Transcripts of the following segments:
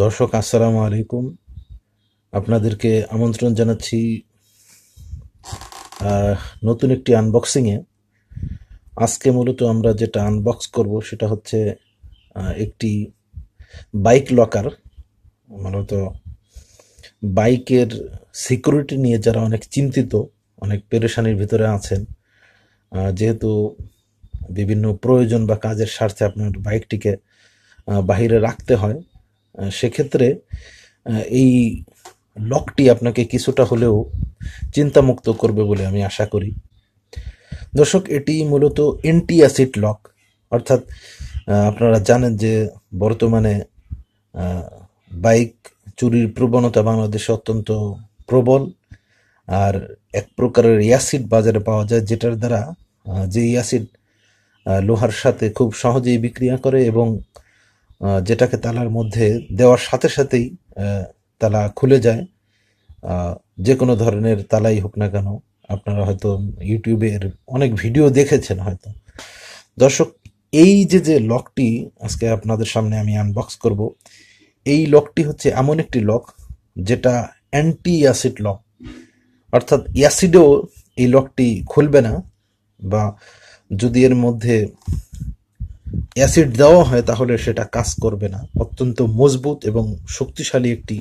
দর্শক আসসালামু আলাইকুম। আপনাদেরকে আমন্ত্রণ জানাচ্ছি নতুন একটি আনবক্সিংয়ে। আজকে মূলত আমরা যেটা আনবক্স করব সেটা হচ্ছে একটি বাইক লকার। মূলত বাইকের সিকিউরিটি নিয়ে যারা অনেক চিন্তিত, অনেক পেরেশানির ভিতরে আছেন, যেহেতু বিভিন্ন প্রয়োজন বা কাজের স্বার্থে আপনার বাইকটিকে বাহিরে রাখতে হয়, সেক্ষেত্রে এই লকটি আপনাকে কিছুটা হলেও চিন্তামুক্ত করবে বলে আমি আশা করি। দর্শক, এটি মূলত এন্টি অ্যাসিড লক, অর্থাৎ আপনারা জানেন যে বর্তমানে বাইক চুরির প্রবণতা বাংলাদেশে অত্যন্ত প্রবল। আর এক প্রকারের অ্যাসিড বাজারে পাওয়া যায়, যেটার দ্বারা যে অ্যাসিড লোহার সাথে খুব সহজেই বিক্রিয়া করে এবং যেটাকে তালার মধ্যে দেওয়ার সাথে সাথেই তালা খুলে যায়। যে কোনো ধরনের তালাই হোক না কেন, আপনারা হয়তো ইউটিউবের অনেক ভিডিও দেখেছেন হয়তো। দর্শক, এই যে লকটি আজকে আপনাদের সামনে আমি আনবক্স করব, এই লকটি হচ্ছে এমন একটি লক যেটা অ্যান্টি অ্যাসিড লক, অর্থাৎ অ্যাসিডেও এই লকটি খুলবে না, বা যদি এর মধ্যে অ্যাসিড দেওয়া হয় তাহলে সেটা কাজ করবে না। অত্যন্ত মজবুত এবং শক্তিশালী একটি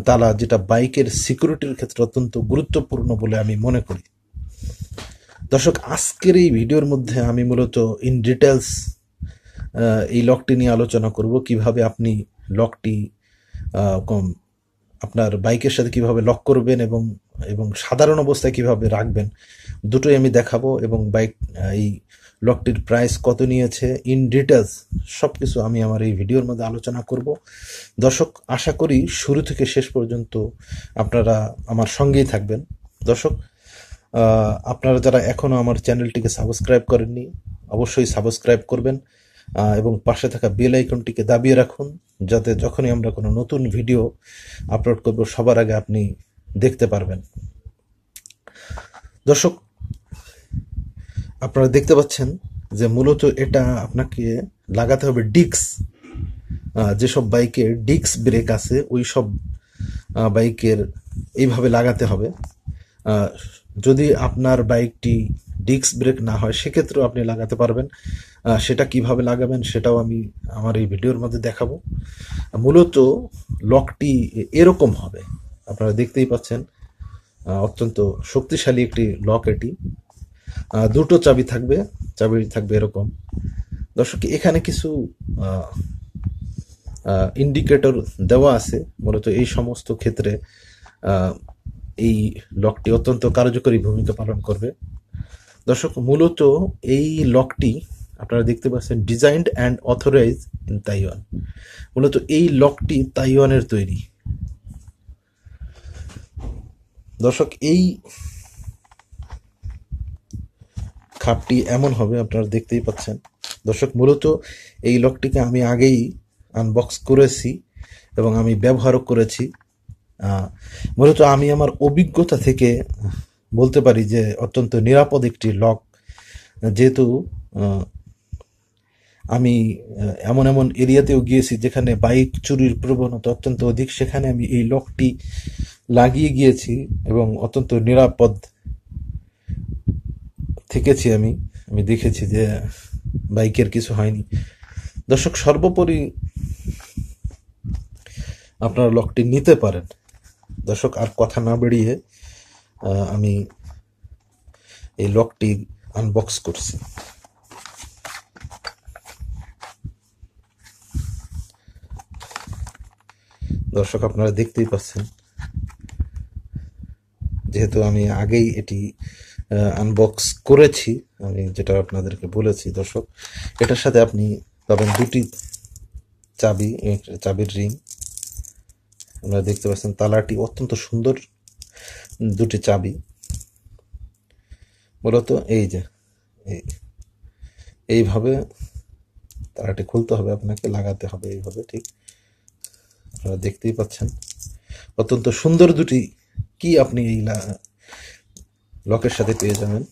তালা, যেটা বাইকের সিকিউরিটির ক্ষেত্রে অত্যন্ত গুরুত্বপূর্ণ বলে আমি মনে করি। দর্শক, আজকের এই ভিডিওর মধ্যে আমি মূলত ইন ডিটেলস এই লকটি নিয়ে আলোচনা করব, কিভাবে আপনি লকটি আপনার বাইকের সাথে কিভাবে লক করবেন এবং এবং সাধারণ অবস্থায় কিভাবে রাখবেন, দুটোই আমি দেখাবো। এবং বাইক এই লকটির প্রাইস কত নিয়েছে, ইন ডিটেলস সব কিছু আমি আমার এই ভিডিওর মধ্যে আলোচনা করব। দর্শক, আশা করি শুরু থেকে শেষ পর্যন্ত আপনারা আমার সঙ্গেই থাকবেন। দর্শক, আপনারা যারা এখনও আমার চ্যানেলটিকে সাবস্ক্রাইব করেননি, অবশ্যই সাবস্ক্রাইব করবেন এবং পাশে থাকা বেল আইকনটিকে দাবিয়ে রাখুন, যাতে যখনই আমরা কোনো নতুন ভিডিও আপলোড করব সবার আগে আপনি দেখতে পারবেন। দর্শক, আপনারা দেখতে পাচ্ছেন যে মূলত এটা আপনাকে লাগাতে হবে ডিস্ক। যেসব বাইকের ডিস্ক ব্রেক আছে ওই সব বাইকের এইভাবে লাগাতে হবে। যদি আপনার বাইকটি ডিস্ক ব্রেক না হয় সেক্ষেত্রেও আপনি লাগাতে পারবেন। সেটা কিভাবে লাগাবেন সেটাও আমি আমার এই ভিডিওর মধ্যে দেখাবো। মূলত লকটি এরকম হবে, আপনারা দেখতেই পাচ্ছেন, অত্যন্ত শক্তিশালী একটি লক এটি। দুটো চাবি থাকবে, চাবি থাকবে এরকম। দর্শক, এখানে কিছু ইন্ডিকেটর দেওয়া আছে, মূলত এই সমস্ত ক্ষেত্রে এই লকটি অত্যন্ত কার্যকরী ভূমিকা পালন করবে। দর্শক, মূলত এই লকটি আপনারা দেখতে পাচ্ছেন designed and authorize in Taiwan. মূলত এই লকটি তাইওয়ানের তৈরি। দর্শক, এই খাপটি এমন হবে, আপনারা দেখতেই পাচ্ছেন। দর্শক, মূলত এই লকটিকে আমি আগেই আনবক্স করেছি এবং আমি ব্যবহারও করেছি। মূলত আমি আমার অভিজ্ঞতা থেকে বলতে পারি যে অত্যন্ত নিরাপদ একটি লক, যেহেতু আমি এমন এমন এরিয়াতেও গিয়েছি যেখানে বাইক চুরির প্রবণতা অত্যন্ত অধিক, সেখানে আমি এই লকটি লাগিয়ে গিয়েছি এবং অত্যন্ত নিরাপদ থেকেছি। আমি দেখেছি যে বাইকের কিছু হয়নি। দর্শক, সর্বোপরি আপনারা লকটি নিতে পারেন। দর্শক, আর কথা না বেরিয়ে আমি এই লকটি আনবক্স করছি। দর্শক, আপনারা দেখতেই পাচ্ছেন, যেহেতু আমি আগেই এটি আনবক্স করেছি, আমি যেটা আপনাদেরকে বলেছি। দর্শক, এটার সাথে আপনি পাবেন দুটি চাবি, চাবির রিং। আপনারা দেখতে পাচ্ছেন তালাটি অত্যন্ত সুন্দর, দুটি চাবি। মূলত এই যে এইভাবে তালাটি খুলতে হবে, আপনাকে লাগাতে হবে এইভাবে, ঠিক আপনারা দেখতেই পাচ্ছেন। অত্যন্ত সুন্দর দুটি কি আপনি এই লকের সাথে পেয়ে যাবেন।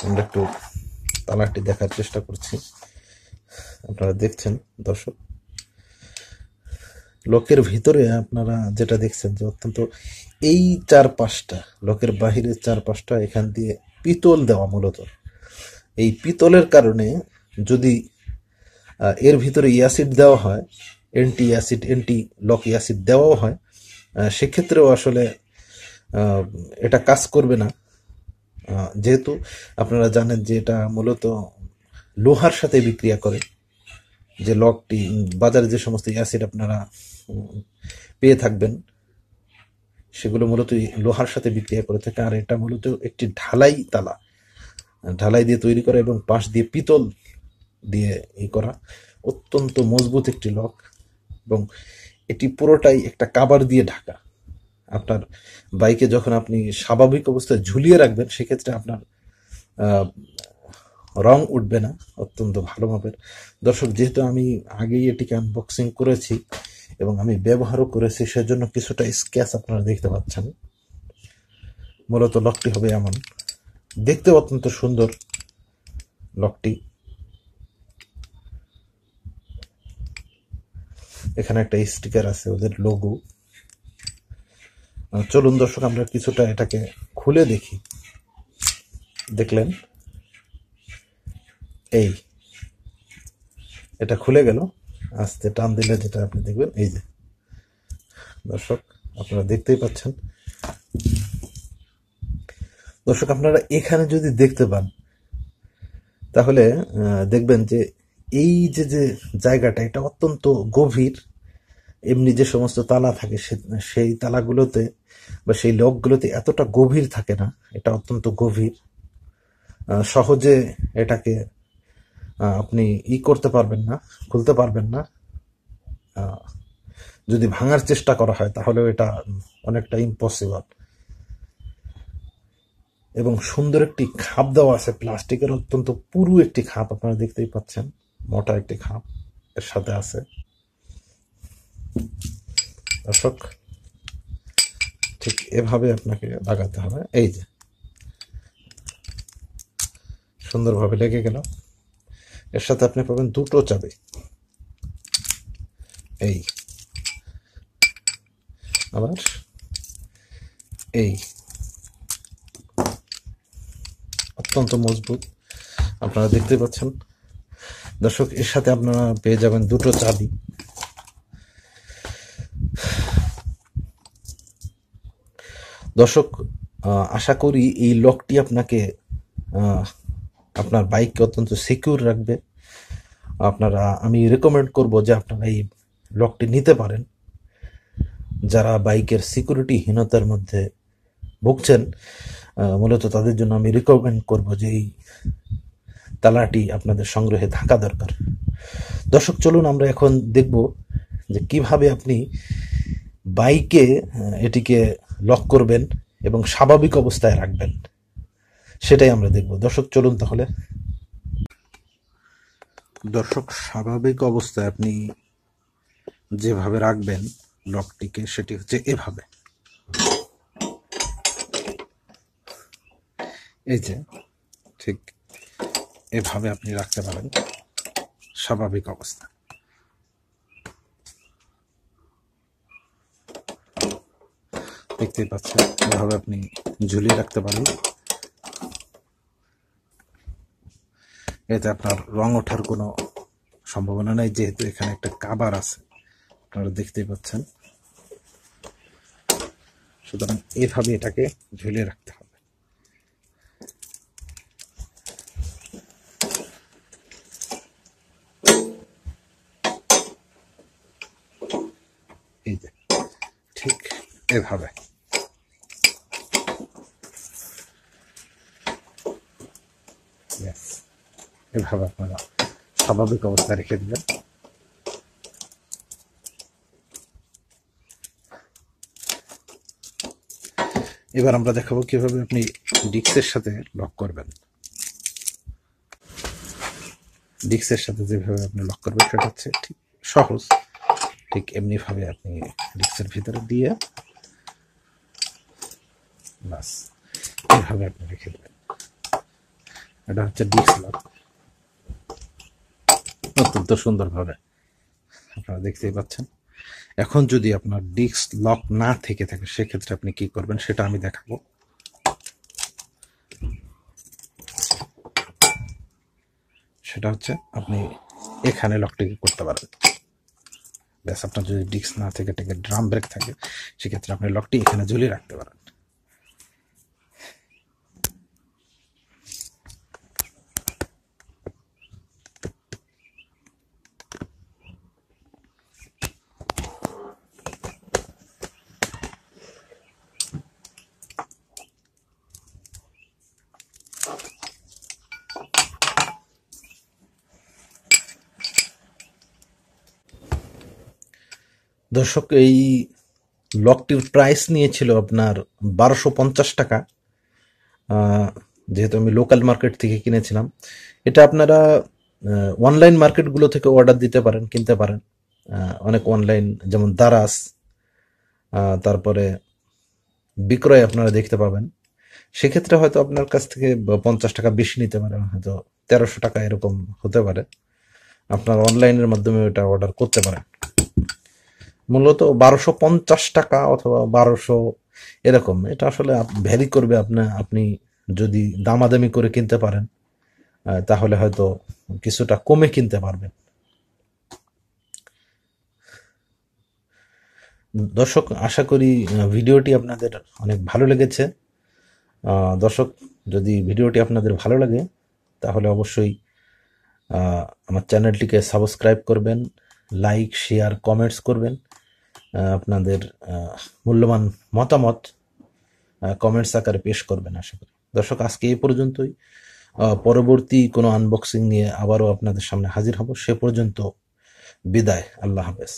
আমরা একটু তালাটি দেখার চেষ্টা করছি, আপনারা দেখছেন। দর্শক, লকের ভিতরে আপনারা যেটা দেখছেন যে অত্যন্ত এই চারপাশটা, লকের বাহিরের চারপাশটা এখান দিয়ে পিতল দেওয়া মূলত। এই পিতলের কারণে যদি এর ভিতরে ইয়াসিড দেওয়া হয়, অ্যান্টি লক ইয়াসিড দেওয়াও হয়, সেক্ষেত্রেও আসলে এটা কাজ করবে না। যেহেতু আপনারা জানেন যে এটা মূলত লোহার সাথে বিক্রিয়া করে, যে লকটি বাজারে যে সমস্ত অ্যাসিড আপনারা পেয়ে থাকবেন সেগুলো মূলত লোহার সাথে বিক্রিয়া করে থাকে। আর এটা মূলত একটি ঢালাই তালা, ঢালাই দিয়ে তৈরি করা এবং পাশ দিয়ে পিতল দিয়ে করা, অত্যন্ত মজবুত একটি লক। এবং এটি পুরোটাই একটা কাভার দিয়ে ঢাকা। আপনার বাইকে যখন আপনি স্বাভাবিক অবস্থায় ঝুলিয়ে রাখবেন সেক্ষেত্রে আপনার রং উঠবে না, অত্যন্ত ভালো মাপের। দর্শক, যেহেতু আমি আগেই এটিকে আনবক্সিং করেছি এবং আমি ব্যবহারও করেছি, সেজন্য কিছুটা স্ক্র্যাচ আপনারা দেখতে পাচ্ছেন। মূলত লকটি হবে এমন, দেখতে অত্যন্ত সুন্দর লকটি। এখানে একটা স্টিকার আছে, ওদের লোগো। চলুন দর্শক, আমরা কিছুটা এটাকে খুলে দেখি। দেখলেন, এই এটা খুলে গেল। আস্তে টান দিলে যেটা আপনি দেখবেন, এই যে দর্শক আপনারা দেখতেই পাচ্ছেন। দর্শক, আপনারা এখানে যদি দেখতে পান তাহলে দেখবেন যে এই যে যে জায়গাটা, এটা অত্যন্ত গভীর। এমনি যে সমস্ত তালা থাকে সেই তালাগুলোতে বা সেই লকগুলোতে এতটা গভীর থাকে না, এটা অত্যন্ত গভীর। সহজে এটাকে আপনি করতে পারবেন না, খুলতে পারবেন না। যদি ভাঙার চেষ্টা করা হয় তাহলেও এটা অনেকটা ইম্পসিবল। এবং সুন্দর একটি খাপ দেওয়া আছে, প্লাস্টিকের অত্যন্ত পুরু একটি খাপ, আপনারা দেখতেই পাচ্ছেন, মোটা একটি খাপ এর সাথে আছে। দর্শক, ঠিক এভাবে আপনাকে লাগাতে হবে। এই যে সুন্দরভাবে লেগে গেল। এর সাথে আপনি পাবেন দুটো চাবি। এই আবার এই অত্যন্ত মজবুত, আপনারা দেখতে পাচ্ছেন। দর্শক, এর সাথে আপনারা পেয়ে যাবেন দুটো চাবি। দর্শক, আশা করি এই লকটি আপনাকে আপনার বাইককে অত্যন্ত সিকিউর রাখবে। আমি রেকমেন্ড করব যে আপনারা এই লকটি নিতে পারেন। যারা বাইকের সিকিউরিটিহীনতার মধ্যে ভুগছেন, মূলত তাদের জন্য আমি রেকমেন্ড করব যে এই তালাটি আপনাদের সংগ্রহে থাকা দরকার। দর্শক, চলুন আমরা এখন দেখব যে কিভাবে আপনি বাইকে এটিকে লক করবেন এবং স্বাভাবিক অবস্থায় রাখবেন, সেটাই আমরা দেখব। দর্শক, চলুন তাহলে। দর্শক, স্বাভাবিক অবস্থায় আপনি যেভাবে রাখবেন লকটিকে সেটি হচ্ছে এভাবে। এই যে ঠিক এভাবে আপনি রাখতে পারেন স্বাভাবিক অবস্থা। দেখতেই পাচ্ছেন, এভাবে আপনি ঝুলিয়ে রাখতে পারেন। এতে আপনার রং ওঠার কোনো সম্ভাবনা নাই, যেহেতু এখানে একটা কাভার আছে, আপনারা দেখতেই পাচ্ছেন। সুতরাং এভাবে এটাকে ঝুলিয়ে রাখতে হবে। এই যে ঠিক এভাবে। এভাবে আপনারা স্বাভাবিক অবস্থায় রেখে দিবেন। এবার আমরা দেখাবো কিভাবে আপনি ডিস্কের সাথে লক করবেন। ডিস্কের সাথে যেভাবে আপনি লক করবেন সেটা হচ্ছে ঠিক সহজ। ঠিক এমনি ভাবে আপনি ডিস্কের ভিতরে দিয়ে বাস এভাবে আপনি রেখে দেবেন। এটা হচ্ছে ডিস্ক লক, অত্যন্ত সুন্দরভাবে আপনারা দেখতেই পাচ্ছেন। এখন যদি আপনার ডিস্ক লক না থেকে থাকে সেক্ষেত্রে আপনি কি করবেন সেটা আমি দেখাবো। সেটা হচ্ছে আপনি এখানে লকটিকে করতে পারেন। ব্যাস, আপনার যদি ডিস্ক না থেকে থাকে, ড্রাম ব্রেক থাকে, সেক্ষেত্রে আপনি লকটি এখানে ঝুলিয়ে রাখতে পারেন। দর্শক, এই লকটির প্রাইস নিয়েছিল আপনার 1250 টাকা। যেহেতু আমি লোকাল মার্কেট থেকে কিনেছিলাম। এটা আপনারা অনলাইন মার্কেটগুলো থেকে অর্ডার দিতে পারেন, কিনতে পারেন। অনেক অনলাইন যেমন দারাজ, তারপরে বিক্রয় আপনারা দেখতে পাবেন। সেক্ষেত্রে হয়তো আপনার কাছ থেকে 50 টাকা বেশি নিতে পারেন, হয়তো 1300 টাকা এরকম হতে পারে। আপনার অনলাইনের মাধ্যমে ওটা অর্ডার করতে পারেন। মূলত 1250 টাকা অথবা 1200 এরকম। এটা আসলে ভ্যারি করবে। আপনি যদি দামাদামি করে কিনতে পারেন তাহলে হয়তো কিছুটা কমে কিনতে পারবেন। দর্শক, আশা করি ভিডিওটি আপনাদের অনেক ভালো লেগেছে। দর্শক, যদি ভিডিওটি আপনাদের ভালো লাগে তাহলে অবশ্যই আমার চ্যানেলটিকে সাবস্ক্রাইব করবেন, লাইক, শেয়ার, কমেন্টস করবেন। আপনাদের মূল্যবান মতামত কমেন্টস আকারে পেশ করবেন আশা করি। দর্শক, আজকে এই পর্যন্তই। পরবর্তী কোনো আনবক্সিং নিয়ে আবারও আপনাদের সামনে হাজির হব। সে পর্যন্ত বিদায়। আল্লাহ হাফেজ।